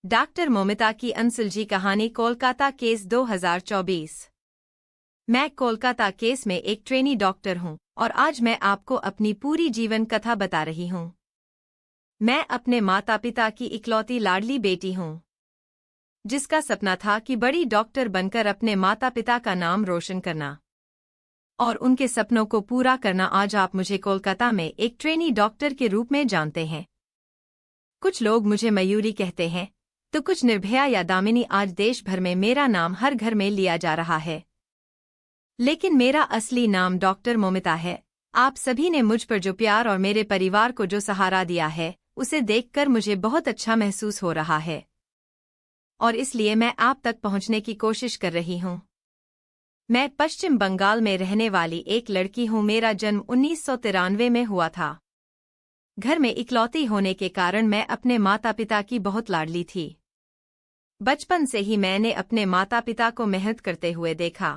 Doctor Momita की अनसुलझी कहानी Kolkata case 2024। मैं कोलकाता केस में एक ट्रेनी डॉक्टर हूं और आज मैं आपको अपनी पूरी जीवन कथा बता रही हूं। मैं अपने माता पिता की इकलौती लाडली बेटी हूं, जिसका सपना था कि बड़ी डॉक्टर बनकर अपने माता पिता का नाम रोशन करना और उनके सपनों को पूरा करना। आज आप मुझे कोलकाता में एक ट्रेनी डॉक्टर के रूप में जानते हैं। कुछ लोग मुझे मयूरी कहते हैं तो कुछ निर्भया या दामिनी। आज देश भर में मेरा नाम हर घर में लिया जा रहा है, लेकिन मेरा असली नाम डॉक्टर मोमिता है। आप सभी ने मुझ पर जो प्यार और मेरे परिवार को जो सहारा दिया है, उसे देखकर मुझे बहुत अच्छा महसूस हो रहा है और इसलिए मैं आप तक पहुंचने की कोशिश कर रही हूं। मैं पश्चिम बंगाल में रहने वाली एक लड़की हूं। मेरा जन्म 1993 में हुआ था। घर में इकलौती होने के कारण मैं अपने माता पिता की बहुत लाडली थी। बचपन से ही मैंने अपने माता पिता को मेहनत करते हुए देखा।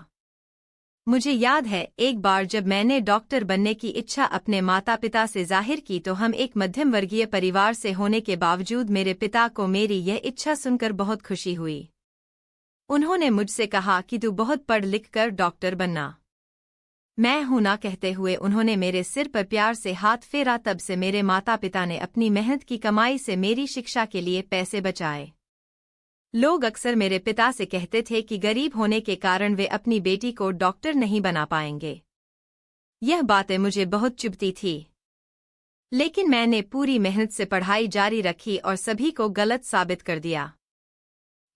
मुझे याद है एक बार जब मैंने डॉक्टर बनने की इच्छा अपने माता पिता से जाहिर की तो हम एक मध्यम वर्गीय परिवार से होने के बावजूद मेरे पिता को मेरी यह इच्छा सुनकर बहुत खुशी हुई। उन्होंने मुझसे कहा कि तू बहुत पढ़ लिख कर डॉक्टर बनना। मैं हूं ना कहते हुए उन्होंने मेरे सिर पर प्यार से हाथ फेरा। तब से मेरे माता पिता ने अपनी मेहनत की कमाई से मेरी शिक्षा के लिए पैसे बचाए। लोग अक्सर मेरे पिता से कहते थे कि गरीब होने के कारण वे अपनी बेटी को डॉक्टर नहीं बना पाएंगे। यह बातें मुझे बहुत चुभती थी, लेकिन मैंने पूरी मेहनत से पढ़ाई जारी रखी और सभी को गलत साबित कर दिया।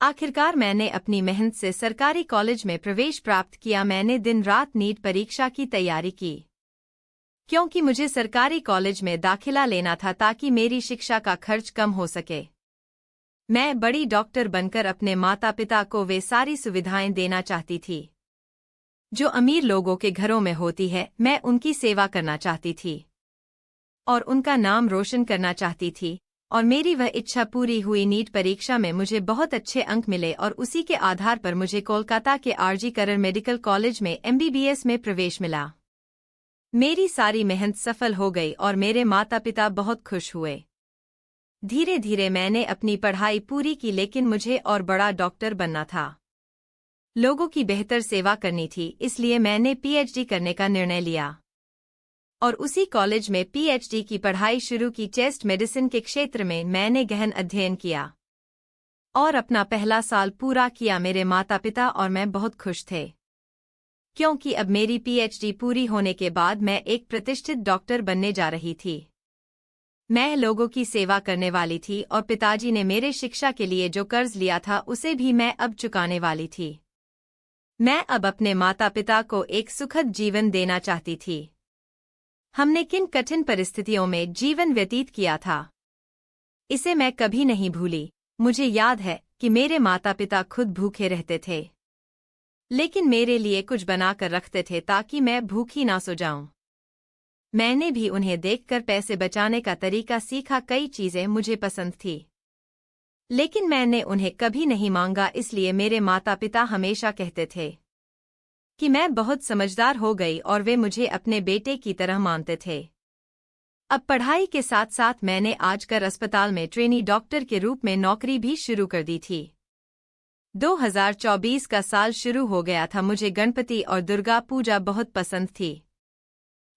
आखिरकार मैंने अपनी मेहनत से सरकारी कॉलेज में प्रवेश प्राप्त किया। मैंने दिन रात नीट परीक्षा की तैयारी की, क्योंकि मुझे सरकारी कॉलेज में दाखिला लेना था ताकि मेरी शिक्षा का खर्च कम हो सके। मैं बड़ी डॉक्टर बनकर अपने माता पिता को वे सारी सुविधाएं देना चाहती थी जो अमीर लोगों के घरों में होती है। मैं उनकी सेवा करना चाहती थी और उनका नाम रोशन करना चाहती थी, और मेरी वह इच्छा पूरी हुई। नीट परीक्षा में मुझे बहुत अच्छे अंक मिले और उसी के आधार पर मुझे कोलकाता के आरजी कर मेडिकल कॉलेज में MBBS में प्रवेश मिला। मेरी सारी मेहनत सफल हो गई और मेरे माता पिता बहुत खुश हुए। धीरे धीरे मैंने अपनी पढ़ाई पूरी की, लेकिन मुझे और बड़ा डॉक्टर बनना था। लोगों की बेहतर सेवा करनी थी, इसलिए मैंने PhD करने का निर्णय लिया और उसी कॉलेज में PhD की पढ़ाई शुरू की। चेस्ट मेडिसिन के क्षेत्र में मैंने गहन अध्ययन किया और अपना पहला साल पूरा किया। मेरे माता पिता और मैं बहुत खुश थे, क्योंकि अब मेरी PhD पूरी होने के बाद मैं एक प्रतिष्ठित डॉक्टर बनने जा रही थी। मैं लोगों की सेवा करने वाली थी और पिताजी ने मेरे शिक्षा के लिए जो कर्ज लिया था उसे भी मैं अब चुकाने वाली थी। मैं अब अपने माता पिता को एक सुखद जीवन देना चाहती थी। हमने किन कठिन परिस्थितियों में जीवन व्यतीत किया था, इसे मैं कभी नहीं भूली। मुझे याद है कि मेरे माता पिता खुद भूखे रहते थे, लेकिन मेरे लिए कुछ बनाकर रखते थे ताकि मैं भूखी ना सो जाऊं। मैंने भी उन्हें देखकर पैसे बचाने का तरीका सीखा। कई चीजें मुझे पसंद थी, लेकिन मैंने उन्हें कभी नहीं मांगा। इसलिए मेरे माता पिता हमेशा कहते थे कि मैं बहुत समझदार हो गई और वे मुझे अपने बेटे की तरह मानते थे। अब पढ़ाई के साथ साथ मैंने आजकर अस्पताल में ट्रेनी डॉक्टर के रूप में नौकरी भी शुरू कर दी थी। 2024 का साल शुरू हो गया था। मुझे गणपति और दुर्गा पूजा बहुत पसंद थी।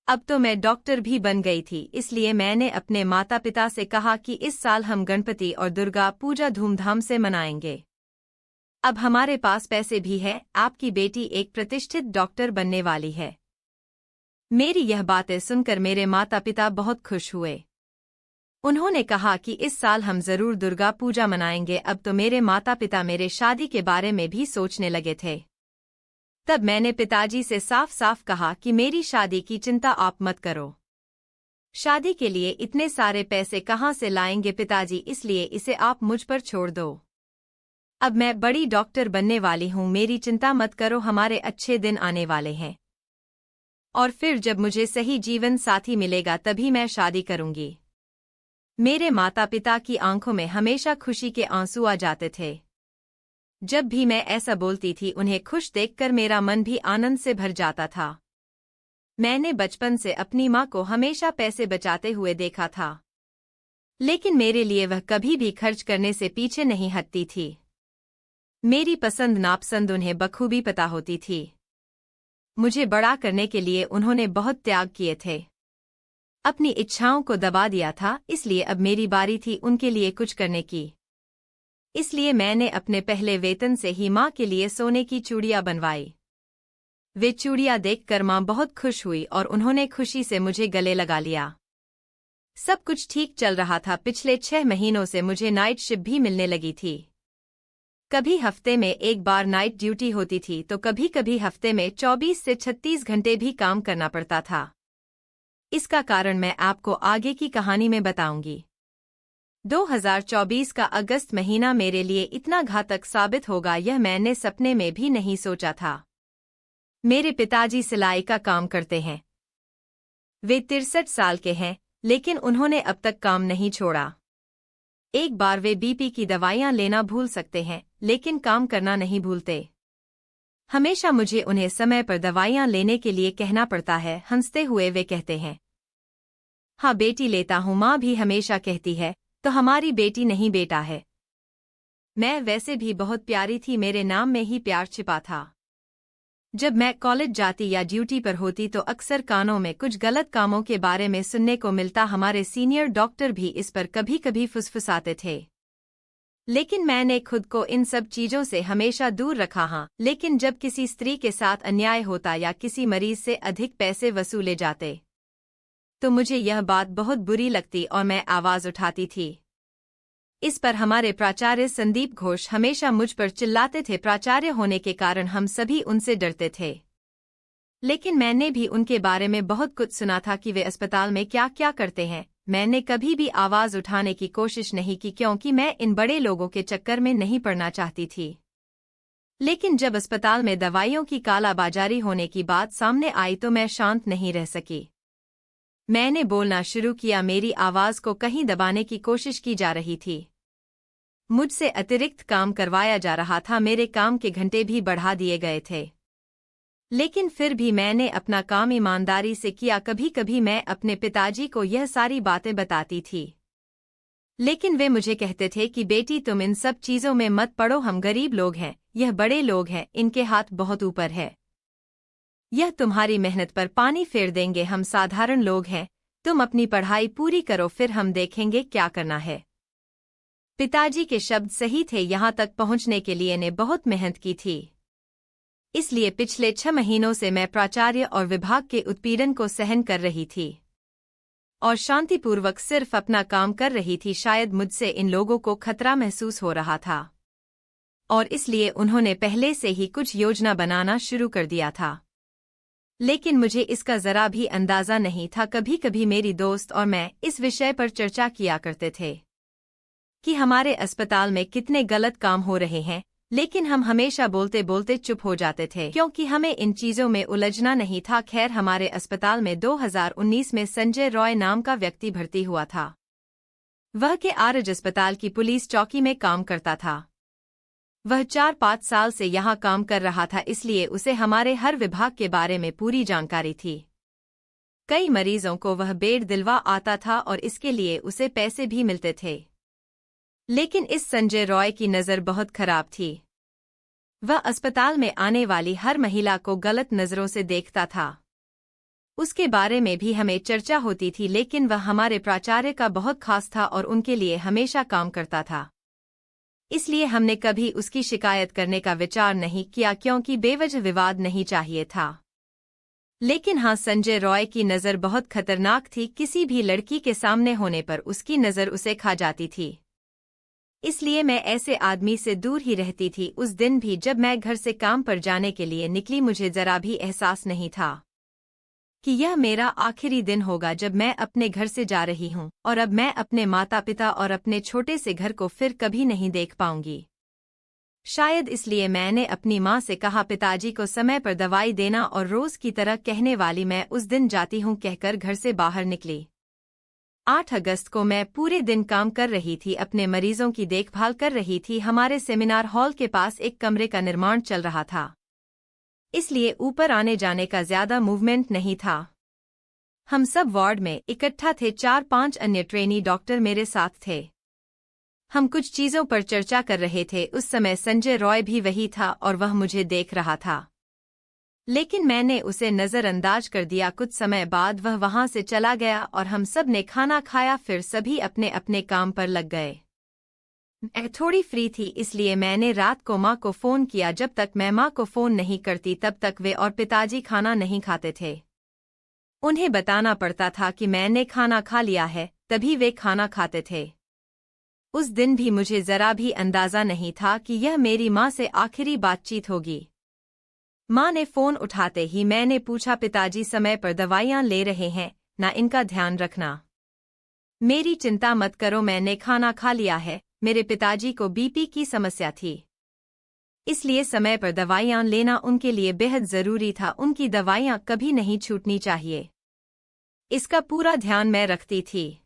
अब तो मैं डॉक्टर भी बन गई थी, इसलिए मैंने अपने माता पिता से कहा कि इस साल हम गणपति और दुर्गा पूजा धूमधाम से मनाएंगे। अब हमारे पास पैसे भी है। आपकी बेटी एक प्रतिष्ठित डॉक्टर बनने वाली है। मेरी यह बातें सुनकर मेरे माता पिता बहुत खुश हुए। उन्होंने कहा कि इस साल हम जरूर दुर्गा पूजा मनाएंगे। अब तो मेरे माता पिता मेरे शादी के बारे में भी सोचने लगे थे। तब मैंने पिताजी से साफ साफ कहा कि मेरी शादी की चिंता आप मत करो। शादी के लिए इतने सारे पैसे कहाँ से लाएंगे पिताजी, इसलिए इसे आप मुझ पर छोड़ दो। अब मैं बड़ी डॉक्टर बनने वाली हूँ, मेरी चिंता मत करो। हमारे अच्छे दिन आने वाले हैं और फिर जब मुझे सही जीवन साथी मिलेगा तभी मैं शादी करूंगी। मेरे माता पिता की आंखों में हमेशा खुशी के आंसू आ जाते थे। जब भी मैं ऐसा बोलती थी, उन्हें खुश देखकर मेरा मन भी आनंद से भर जाता था। मैंने बचपन से अपनी माँ को हमेशा पैसे बचाते हुए देखा था। लेकिन मेरे लिए वह कभी भी खर्च करने से पीछे नहीं हटती थी। मेरी पसंद नापसंद उन्हें बखूबी पता होती थी। मुझे बड़ा करने के लिए उन्होंने बहुत त्याग किए थे। अपनी इच्छाओं को दबा दिया था, इसलिए अब मेरी बारी थी उनके लिए कुछ करने की। इसलिए मैंने अपने पहले वेतन से ही माँ के लिए सोने की चूड़ियाँ बनवाई। वे चूड़ियाँ देखकर माँ बहुत खुश हुई और उन्होंने खुशी से मुझे गले लगा लिया। सब कुछ ठीक चल रहा था। पिछले 6 महीनों से मुझे नाइट शिफ्ट भी मिलने लगी थी। कभी हफ्ते में एक बार नाइट ड्यूटी होती थी तो कभी कभी हफ्ते में 24 से 36 घंटे भी काम करना पड़ता था। इसका कारण मैं आपको आगे की कहानी में बताऊंगी। 2024 का अगस्त महीना मेरे लिए इतना घातक साबित होगा, यह मैंने सपने में भी नहीं सोचा था। मेरे पिताजी सिलाई का काम करते हैं। वे 63 साल के हैं, लेकिन उन्होंने अब तक काम नहीं छोड़ा। एक बार वे बीपी की दवाइयां लेना भूल सकते हैं, लेकिन काम करना नहीं भूलते। हमेशा मुझे उन्हें समय पर दवाइयां लेने के लिए कहना पड़ता है। हंसते हुए वे कहते हैं, हाँ बेटी लेता हूँ। माँ भी हमेशा कहती है, तो हमारी बेटी नहीं बेटा है। मैं वैसे भी बहुत प्यारी थी, मेरे नाम में ही प्यार छिपा था। जब मैं कॉलेज जाती या ड्यूटी पर होती तो अक्सर कानों में कुछ गलत कामों के बारे में सुनने को मिलता। हमारे सीनियर डॉक्टर भी इस पर कभी कभी फुसफुसाते थे, लेकिन मैंने खुद को इन सब चीजों से हमेशा दूर रखा। हाँ, लेकिन जब किसी स्त्री के साथ अन्याय होता या किसी मरीज से अधिक पैसे वसूले जाते तो मुझे यह बात बहुत बुरी लगती और मैं आवाज उठाती थी। इस पर हमारे प्राचार्य संदीप घोष हमेशा मुझ पर चिल्लाते थे। प्राचार्य होने के कारण हम सभी उनसे डरते थे, लेकिन मैंने भी उनके बारे में बहुत कुछ सुना था कि वे अस्पताल में क्या क्या करते हैं। मैंने कभी भी आवाज उठाने की कोशिश नहीं की, क्योंकि मैं इन बड़े लोगों के चक्कर में नहीं पड़ना चाहती थी। लेकिन जब अस्पताल में दवाइयों की कालाबाजारी होने की बात सामने आई तो मैं शांत नहीं रह सकी। मैंने बोलना शुरू किया। मेरी आवाज को कहीं दबाने की कोशिश की जा रही थी। मुझसे अतिरिक्त काम करवाया जा रहा था। मेरे काम के घंटे भी बढ़ा दिए गए थे, लेकिन फिर भी मैंने अपना काम ईमानदारी से किया। कभी कभी मैं अपने पिताजी को यह सारी बातें बताती थी, लेकिन वे मुझे कहते थे कि बेटी तुम इन सब चीजों में मत पड़ो। हम गरीब लोग हैं, यह बड़े लोग हैं, इनके हाथ बहुत ऊपर है। यह तुम्हारी मेहनत पर पानी फेर देंगे। हम साधारण लोग हैं, तुम अपनी पढ़ाई पूरी करो, फिर हम देखेंगे क्या करना है। पिताजी के शब्द सही थे। यहाँ तक पहुँचने के लिए ने बहुत मेहनत की थी। इसलिए पिछले 6 महीनों से मैं प्राचार्य और विभाग के उत्पीड़न को सहन कर रही थी और शांतिपूर्वक सिर्फ अपना काम कर रही थी। शायद मुझसे इन लोगों को खतरा महसूस हो रहा था और इसलिए उन्होंने पहले से ही कुछ योजना बनाना शुरू कर दिया था, लेकिन मुझे इसका जरा भी अंदाजा नहीं था। कभी कभी मेरी दोस्त और मैं इस विषय पर चर्चा किया करते थे कि हमारे अस्पताल में कितने गलत काम हो रहे हैं, लेकिन हम हमेशा बोलते बोलते चुप हो जाते थे, क्योंकि हमें इन चीजों में उलझना नहीं था। खैर, हमारे अस्पताल में 2019 में संजय रॉय नाम का व्यक्ति भर्ती हुआ था। वह के आरज अस्पताल की पुलिस चौकी में काम करता था। वह 4-5 साल से यहाँ काम कर रहा था, इसलिए उसे हमारे हर विभाग के बारे में पूरी जानकारी थी। कई मरीजों को वह बेड दिलवा आता था और इसके लिए उसे पैसे भी मिलते थे। लेकिन इस संजय रॉय की नज़र बहुत खराब थी। वह अस्पताल में आने वाली हर महिला को गलत नज़रों से देखता था। उसके बारे में भी हमें चर्चा होती थी, लेकिन वह हमारे प्राचार्य का बहुत खास था और उनके लिए हमेशा काम करता था। इसलिए हमने कभी उसकी शिकायत करने का विचार नहीं किया, क्योंकि बेवजह विवाद नहीं चाहिए था। लेकिन हाँ, संजय रॉय की नज़र बहुत खतरनाक थी। किसी भी लड़की के सामने होने पर उसकी नज़र उसे खा जाती थी। इसलिए मैं ऐसे आदमी से दूर ही रहती थी। उस दिन भी जब मैं घर से काम पर जाने के लिए निकली, मुझे जरा भी एहसास नहीं था कि यह मेरा आखिरी दिन होगा जब मैं अपने घर से जा रही हूँ और अब मैं अपने माता पिता और अपने छोटे से घर को फिर कभी नहीं देख पाऊंगी। शायद इसलिए मैंने अपनी माँ से कहा, पिताजी को समय पर दवाई देना, और रोज की तरह कहने वाली मैं उस दिन जाती हूँ कहकर घर से बाहर निकली। 8 अगस्त को मैं पूरे दिन काम कर रही थी, अपने मरीजों की देखभाल कर रही थी। हमारे सेमिनार हॉल के पास एक कमरे का निर्माण चल रहा था, इसलिए ऊपर आने जाने का ज्यादा मूवमेंट नहीं था। हम सब वार्ड में इकट्ठा थे। 4-5 अन्य ट्रेनी डॉक्टर मेरे साथ थे। हम कुछ चीजों पर चर्चा कर रहे थे। उस समय संजय रॉय भी वही था और वह मुझे देख रहा था, लेकिन मैंने उसे नजरअंदाज कर दिया। कुछ समय बाद वह वहां से चला गया और हम सब ने खाना खाया। फिर सभी अपने अपने काम पर लग गए। मैं थोड़ी फ्री थी, इसलिए मैंने रात को माँ को फोन किया। जब तक मैं माँ को फोन नहीं करती तब तक वे और पिताजी खाना नहीं खाते थे। उन्हें बताना पड़ता था कि मैंने खाना खा लिया है, तभी वे खाना खाते थे। उस दिन भी मुझे जरा भी अंदाजा नहीं था कि यह मेरी माँ से आखिरी बातचीत होगी। माँ ने फोन उठाते ही मैंने पूछा, पिताजी समय पर दवाइयाँ ले रहे हैं ना? इनका ध्यान रखना। मेरी चिंता मत करो, मैंने खाना खा लिया है। मेरे पिताजी को बीपी की समस्या थी, इसलिए समय पर दवाइयाँ लेना उनके लिए बेहद जरूरी था। उनकी दवाइयाँ कभी नहीं छूटनी चाहिए, इसका पूरा ध्यान मैं रखती थी।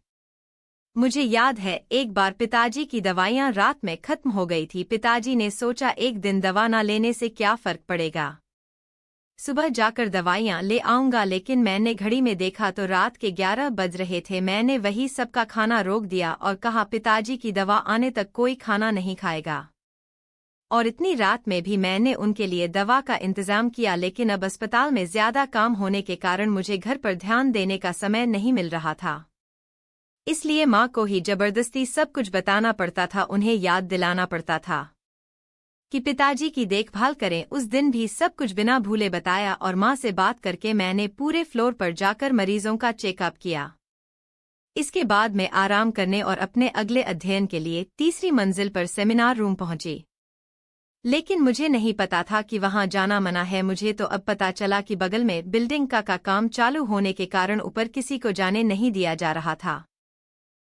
मुझे याद है एक बार पिताजी की दवाइयाँ रात में खत्म हो गई थी। पिताजी ने सोचा एक दिन दवा ना लेने से क्या फर्क पड़ेगा, सुबह जाकर दवाइयाँ ले आऊंगा। लेकिन मैंने घड़ी में देखा तो रात के 11 बज रहे थे। मैंने वही सबका खाना रोक दिया और कहा, पिताजी की दवा आने तक कोई खाना नहीं खाएगा। और इतनी रात में भी मैंने उनके लिए दवा का इंतजाम किया। लेकिन अब अस्पताल में ज्यादा काम होने के कारण मुझे घर पर ध्यान देने का समय नहीं मिल रहा था, इसलिए माँ को ही जबरदस्ती सब कुछ बताना पड़ता था। उन्हें याद दिलाना पड़ता था कि पिताजी की देखभाल करें। उस दिन भी सब कुछ बिना भूले बताया और माँ से बात करके मैंने पूरे फ्लोर पर जाकर मरीजों का चेकअप किया। इसके बाद मैं आराम करने और अपने अगले अध्ययन के लिए तीसरी मंजिल पर सेमिनार रूम पहुंची। लेकिन मुझे नहीं पता था कि वहां जाना मना है। मुझे तो अब पता चला कि बगल में बिल्डिंग का काम चालू होने के कारण ऊपर किसी को जाने नहीं दिया जा रहा था।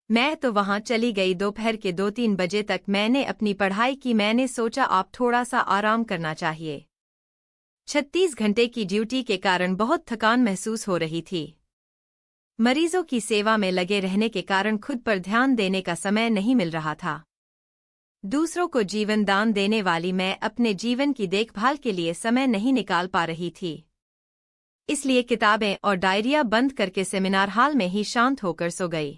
मैं तो वहां चली गई। दोपहर के 2-3 बजे तक मैंने अपनी पढ़ाई की। मैंने सोचा आप थोड़ा सा आराम करना चाहिए। 36 घंटे की ड्यूटी के कारण बहुत थकान महसूस हो रही थी। मरीजों की सेवा में लगे रहने के कारण खुद पर ध्यान देने का समय नहीं मिल रहा था। दूसरों को जीवन दान देने वाली मैं अपने जीवन की देखभाल के लिए समय नहीं निकाल पा रही थी, इसलिए किताबें और डायरिया बंद करके सेमिनार हॉल में ही शांत होकर सो गई।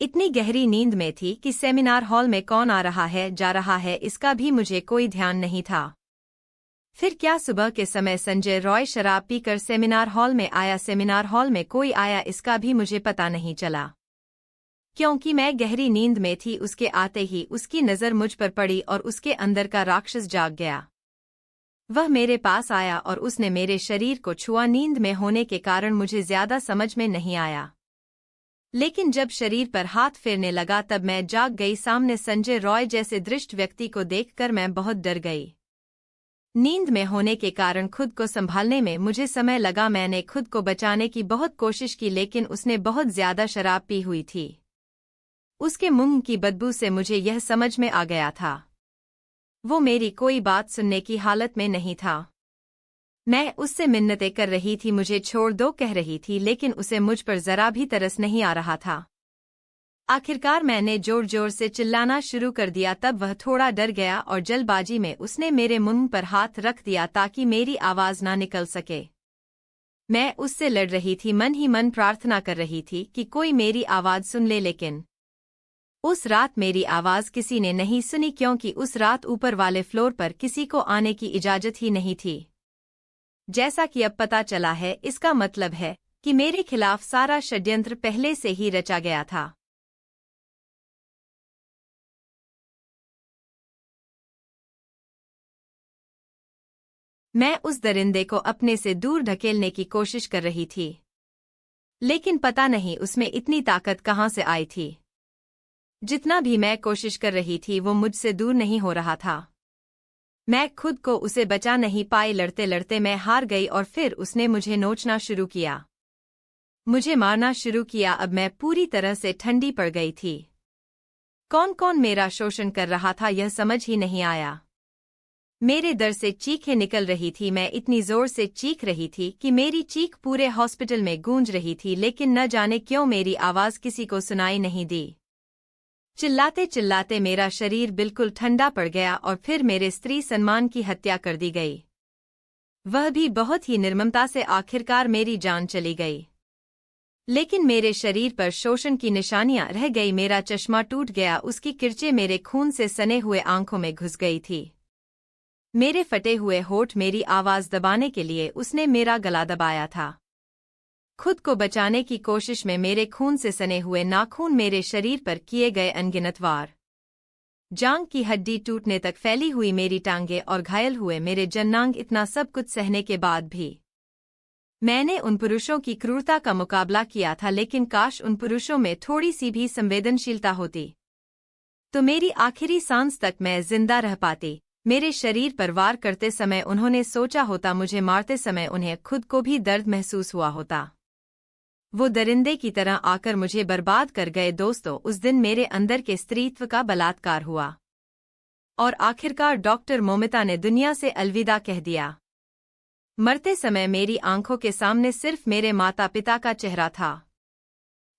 इतनी गहरी नींद में थी कि सेमिनार हॉल में कौन आ रहा है जा रहा है इसका भी मुझे कोई ध्यान नहीं था। फिर क्या सुबह के समय संजय रॉय शराब पीकर सेमिनार हॉल में आया? सेमिनार हॉल में कोई आया इसका भी मुझे पता नहीं चला, क्योंकि मैं गहरी नींद में थी। उसके आते ही उसकी नज़र मुझ पर पड़ी और उसके अंदर का राक्षस जाग गया। वह मेरे पास आया और उसने मेरे शरीर को छुआ। नींद में होने के कारण मुझे ज्यादा समझ में नहीं आया, लेकिन जब शरीर पर हाथ फेरने लगा तब मैं जाग गई। सामने संजय रॉय जैसे दृष्ट व्यक्ति को देखकर मैं बहुत डर गई। नींद में होने के कारण खुद को संभालने में मुझे समय लगा। मैंने खुद को बचाने की बहुत कोशिश की, लेकिन उसने बहुत ज्यादा शराब पी हुई थी। उसके मुंह की बदबू से मुझे यह समझ में आ गया था वो मेरी कोई बात सुनने की हालत में नहीं था। मैं उससे मिन्नतें कर रही थी, मुझे छोड़ दो कह रही थी, लेकिन उसे मुझ पर जरा भी तरस नहीं आ रहा था। आखिरकार मैंने जोर जोर से चिल्लाना शुरू कर दिया। तब वह थोड़ा डर गया और जल्दबाजी में उसने मेरे मुंह पर हाथ रख दिया ताकि मेरी आवाज ना निकल सके। मैं उससे लड़ रही थी, मन ही मन प्रार्थना कर रही थी कि कोई मेरी आवाज सुन ले, लेकिन उस रात मेरी आवाज किसी ने नहीं सुनी, क्योंकि उस रात ऊपर वाले फ्लोर पर किसी को आने की इजाजत ही नहीं थी। जैसा कि अब पता चला है, इसका मतलब है कि मेरे खिलाफ सारा षड्यंत्र पहले से ही रचा गया था। मैं उस दरिंदे को अपने से दूर ढकेलने की कोशिश कर रही थी, लेकिन पता नहीं उसमें इतनी ताकत कहाँ से आई थी। जितना भी मैं कोशिश कर रही थी वो मुझसे दूर नहीं हो रहा था। मैं खुद को उसे बचा नहीं पाई। लड़ते लड़ते मैं हार गई और फिर उसने मुझे नोचना शुरू किया, मुझे मारना शुरू किया। अब मैं पूरी तरह से ठंडी पड़ गई थी। कौन कौन मेरा शोषण कर रहा था यह समझ ही नहीं आया। मेरे दर्द से चीखें निकल रही थी। मैं इतनी जोर से चीख रही थी कि मेरी चीख पूरे हॉस्पिटल में गूंज रही थी, लेकिन न जाने क्यों मेरी आवाज किसी को सुनाई नहीं दी। चिल्लाते चिल्लाते मेरा शरीर बिल्कुल ठंडा पड़ गया और फिर मेरे स्त्री सम्मान की हत्या कर दी गई, वह भी बहुत ही निर्ममता से। आखिरकार मेरी जान चली गई। लेकिन मेरे शरीर पर शोषण की निशानियां रह गई। मेरा चश्मा टूट गया, उसकी किरचें मेरे खून से सने हुए आंखों में घुस गई थी। मेरे फटे हुए होठ मेरी आवाज दबाने के लिए उसने मेरा गला दबाया था। खुद को बचाने की कोशिश में मेरे खून से सने हुए नाखून मेरे शरीर पर किए गए अनगिनत वार। जांघ की हड्डी टूटने तक फैली हुई मेरी टांगें और घायल हुए मेरे जन्नांग। इतना सब कुछ सहने के बाद भी मैंने उन पुरुषों की क्रूरता का मुकाबला किया था, लेकिन काश उन पुरुषों में थोड़ी सी भी संवेदनशीलता होती तो मेरी आखिरी सांस तक मैं जिंदा रह पाती। मेरे शरीर पर वार करते समय उन्होंने सोचा होता, मुझे मारते समय उन्हें खुद को भी दर्द महसूस हुआ होता। वो दरिंदे की तरह आकर मुझे बर्बाद कर गए। दोस्तों, उस दिन मेरे अंदर के स्त्रीत्व का बलात्कार हुआ और आखिरकार डॉक्टर मोमिता ने दुनिया से अलविदा कह दिया। मरते समय मेरी आंखों के सामने सिर्फ मेरे माता पिता का चेहरा था।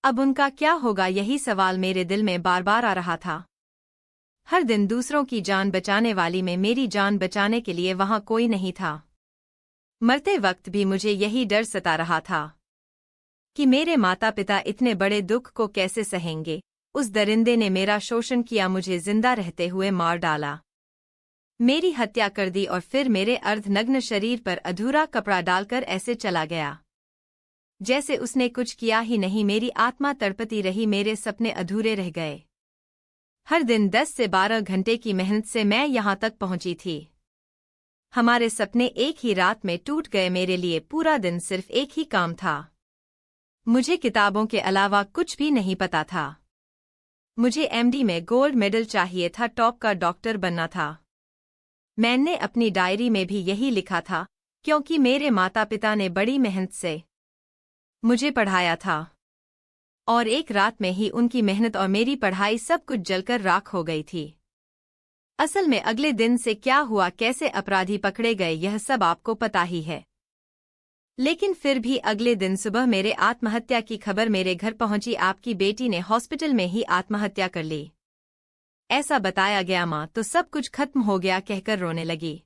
अब उनका क्या होगा, यही सवाल मेरे दिल में बार बार आ रहा था। हर दिन दूसरों की जान बचाने वाली में मेरी जान बचाने के लिए वहां कोई नहीं था। मरते वक्त भी मुझे यही डर सता रहा था कि मेरे माता पिता इतने बड़े दुख को कैसे सहेंगे। उस दरिंदे ने मेरा शोषण किया, मुझे जिंदा रहते हुए मार डाला, मेरी हत्या कर दी और फिर मेरे अर्धनग्न शरीर पर अधूरा कपड़ा डालकर ऐसे चला गया जैसे उसने कुछ किया ही नहीं। मेरी आत्मा तड़पती रही, मेरे सपने अधूरे रह गए। हर दिन 10 से 12 घंटे की मेहनत से मैं यहां तक पहुंची थी। हमारे सपने एक ही रात में टूट गए। मेरे लिए पूरा दिन सिर्फ एक ही काम था। मुझे किताबों के अलावा कुछ भी नहीं पता था। मुझे एमडी में गोल्ड मेडल चाहिए था, टॉप का डॉक्टर बनना था। मैंने अपनी डायरी में भी यही लिखा था, क्योंकि मेरे माता पिता ने बड़ी मेहनत से मुझे पढ़ाया था और एक रात में ही उनकी मेहनत और मेरी पढ़ाई सब कुछ जलकर राख हो गई थी। असल में अगले दिन से क्या हुआ, कैसे अपराधी पकड़े गए, यह सब आपको पता ही है। लेकिन फिर भी अगले दिन सुबह मेरे आत्महत्या की खबर मेरे घर पहुंची। आपकी बेटी ने हॉस्पिटल में ही आत्महत्या कर ली, ऐसा बताया गया। मां तो सब कुछ खत्म हो गया कहकर रोने लगी।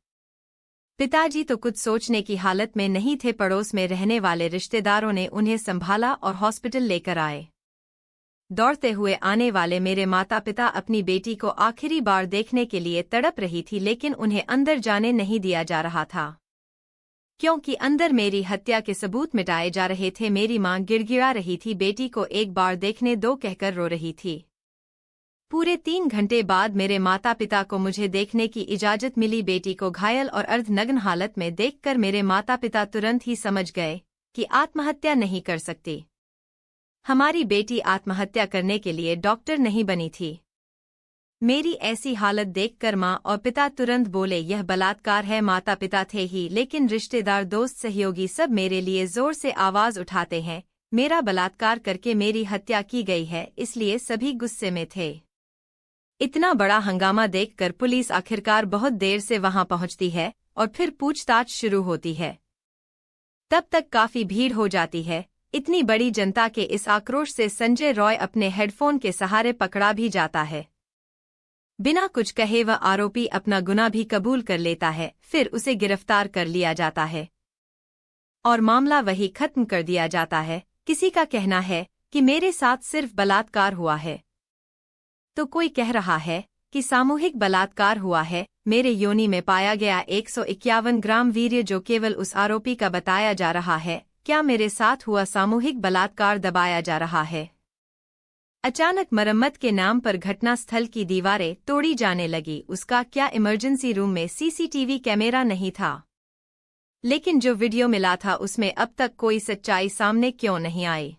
पिताजी तो कुछ सोचने की हालत में नहीं थे। पड़ोस में रहने वाले रिश्तेदारों ने उन्हें संभाला और हॉस्पिटल लेकर आए। दौड़ते हुए आने वाले मेरे माता पिता अपनी बेटी को आखिरी बार देखने के लिए तड़प रही थी, लेकिन उन्हें अंदर जाने नहीं दिया जा रहा था, क्योंकि अंदर मेरी हत्या के सबूत मिटाए जा रहे थे। मेरी मां गिड़गिड़ा रही थी, बेटी को एक बार देखने दो कहकर रो रही थी। पूरे 3 घंटे बाद मेरे माता पिता को मुझे देखने की इजाजत मिली। बेटी को घायल और अर्धनग्न हालत में देखकर मेरे माता पिता तुरंत ही समझ गए कि आत्महत्या नहीं कर सकती। हमारी बेटी आत्महत्या करने के लिए डॉक्टर नहीं बनी थी। मेरी ऐसी हालत देखकर मां और पिता तुरंत बोले, यह बलात्कार है। माता पिता थे ही, लेकिन रिश्तेदार, दोस्त, सहयोगी सब मेरे लिए जोर से आवाज उठाते हैं, मेरा बलात्कार करके मेरी हत्या की गई है। इसलिए सभी गुस्से में थे। इतना बड़ा हंगामा देखकर पुलिस आखिरकार बहुत देर से वहां पहुंचती है और फिर पूछताछ शुरू होती है। तब तक काफी भीड़ हो जाती है। इतनी बड़ी जनता के इस आक्रोश से संजय रॉय अपने हेडफोन के सहारे पकड़ा भी जाता है। बिना कुछ कहे वह आरोपी अपना गुनाह भी कबूल कर लेता है। फिर उसे गिरफ्तार कर लिया जाता है और मामला वही खत्म कर दिया जाता है। किसी का कहना है कि मेरे साथ सिर्फ बलात्कार हुआ है, तो कोई कह रहा है कि सामूहिक बलात्कार हुआ है। मेरे योनि में पाया गया 151 ग्राम वीर्य जो केवल उस आरोपी का बताया जा रहा है। क्या मेरे साथ हुआ सामूहिक बलात्कार दबाया जा रहा है? अचानक मरम्मत के नाम पर घटनास्थल की दीवारें तोड़ी जाने लगी। उसका क्या इमरजेंसी रूम में सीसीटीवी कैमरा नहीं था? लेकिन जो वीडियो मिला था उसमें अब तक कोई सच्चाई सामने क्यों नहीं आई?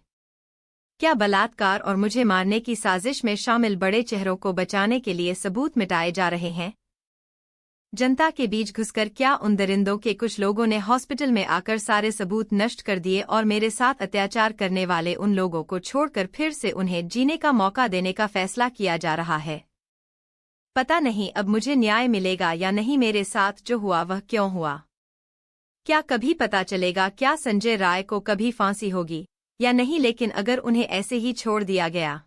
क्या बलात्कार और मुझे मारने की साजिश में शामिल बड़े चेहरों को बचाने के लिए सबूत मिटाए जा रहे हैं? जनता के बीच घुसकर क्या उन दरिंदों के कुछ लोगों ने हॉस्पिटल में आकर सारे सबूत नष्ट कर दिए और मेरे साथ अत्याचार करने वाले उन लोगों को छोड़कर फिर से उन्हें जीने का मौका देने का फैसला किया जा रहा है? पता नहीं अब मुझे न्याय मिलेगा या नहीं। मेरे साथ जो हुआ वह क्यों हुआ? क्या कभी पता चलेगा? क्या संजय राय को कभी फांसी होगी या नहीं? लेकिन अगर उन्हें ऐसे ही छोड़ दिया गया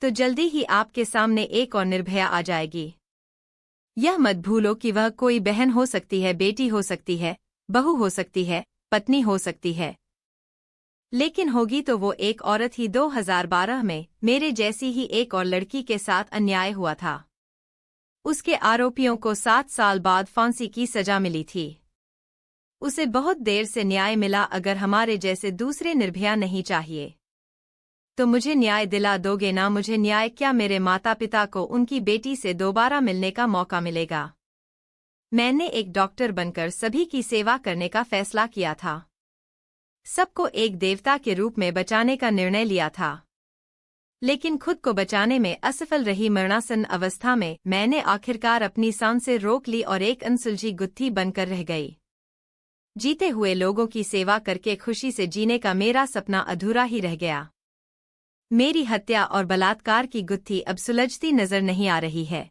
तो जल्दी ही आपके सामने एक और निर्भया आ जाएगी। यह मत भूलो कि वह कोई बहन हो सकती है, बेटी हो सकती है, बहू हो सकती है, पत्नी हो सकती है। लेकिन होगी तो वो एक औरत ही। 2012 में मेरे जैसी ही एक और लड़की के साथ अन्याय हुआ था। उसके आरोपियों को 7 साल बाद फांसी की सजा मिली थी। उसे बहुत देर से न्याय मिला। अगर हमारे जैसे दूसरे निर्भया नहीं चाहिए तो मुझे न्याय दिला दोगे ना? मुझे न्याय क्या, मेरे माता पिता को उनकी बेटी से दोबारा मिलने का मौका मिलेगा। मैंने एक डॉक्टर बनकर सभी की सेवा करने का फैसला किया था। सबको एक देवता के रूप में बचाने का निर्णय लिया था, लेकिन खुद को बचाने में असफल रही। मरणासन अवस्था में मैंने आखिरकार अपनी सांसें रोक ली और एक अनसुलझी गुत्थी बनकर रह गई। जीते हुए लोगों की सेवा करके खुशी से जीने का मेरा सपना अधूरा ही रह गया। मेरी हत्या और बलात्कार की गुत्थी अब सुलझती नजर नहीं आ रही है।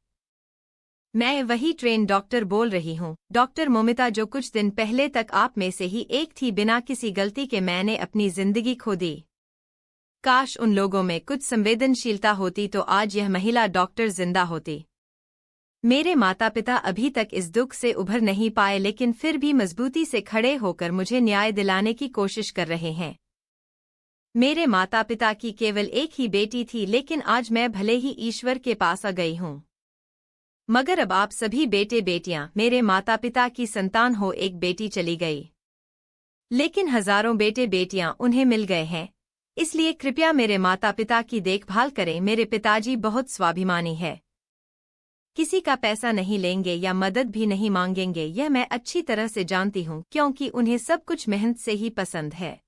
मैं वही ट्रेन डॉक्टर बोल रही हूँ, डॉक्टर मोमिता, जो कुछ दिन पहले तक आप में से ही एक थी। बिना किसी गलती के मैंने अपनी जिंदगी खो दी। काश उन लोगों में कुछ संवेदनशीलता होती तो आज यह महिला डॉक्टर जिंदा होती। मेरे माता पिता अभी तक इस दुख से उभर नहीं पाए, लेकिन फिर भी मजबूती से खड़े होकर मुझे न्याय दिलाने की कोशिश कर रहे हैं। मेरे माता पिता की केवल एक ही बेटी थी, लेकिन आज मैं भले ही ईश्वर के पास आ गई हूँ, मगर अब आप सभी बेटे बेटियां मेरे माता पिता की संतान हो। एक बेटी चली गई, लेकिन हजारों बेटे बेटियां उन्हें मिल गए हैं। इसलिए कृपया मेरे माता पिता की देखभाल करें। मेरे पिताजी बहुत स्वाभिमानी है, किसी का पैसा नहीं लेंगे या मदद भी नहीं मांगेंगे। यह मैं अच्छी तरह से जानती हूँ, क्योंकि उन्हें सब कुछ मेहनत से ही पसंद है।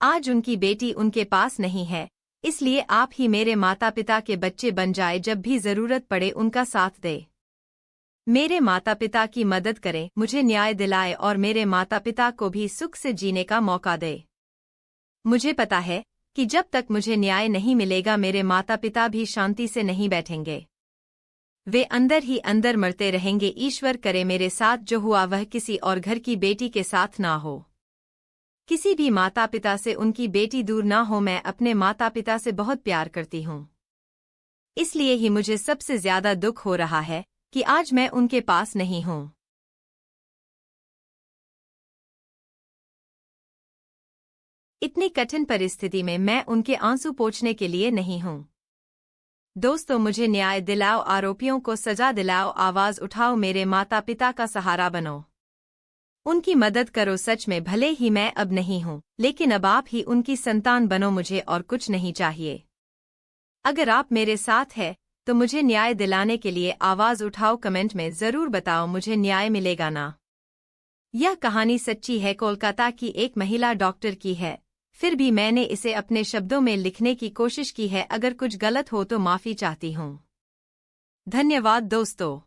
आज उनकी बेटी उनके पास नहीं है, इसलिए आप ही मेरे माता पिता के बच्चे बन जाए। जब भी जरूरत पड़े उनका साथ दे। मेरे माता पिता की मदद करें, मुझे न्याय दिलाए और मेरे माता पिता को भी सुख से जीने का मौका दे। मुझे पता है कि जब तक मुझे न्याय नहीं मिलेगा मेरे माता पिता भी शांति से नहीं बैठेंगे। वे अंदर ही अंदर मरते रहेंगे। ईश्वर करे मेरे साथ जो हुआ वह किसी और घर की बेटी के साथ ना हो। किसी भी माता पिता से उनकी बेटी दूर ना हो। मैं अपने माता पिता से बहुत प्यार करती हूँ, इसलिए ही मुझे सबसे ज्यादा दुख हो रहा है कि आज मैं उनके पास नहीं हूँ। इतनी कठिन परिस्थिति में मैं उनके आंसू पोंछने के लिए नहीं हूँ। दोस्तों, मुझे न्याय दिलाओ, आरोपियों को सजा दिलाओ, आवाज उठाओ, मेरे माता पिता का सहारा बनो, उनकी मदद करो। सच में भले ही मैं अब नहीं हूँ, लेकिन अब आप ही उनकी संतान बनो। मुझे और कुछ नहीं चाहिए। अगर आप मेरे साथ हैं तो मुझे न्याय दिलाने के लिए आवाज उठाओ। कमेंट में जरूर बताओ मुझे न्याय मिलेगा ना। यह कहानी सच्ची है, कोलकाता की एक महिला डॉक्टर की है। फिर भी मैंने इसे अपने शब्दों में लिखने की कोशिश की है। अगर कुछ गलत हो तो माफी चाहती हूँ। धन्यवाद दोस्तों।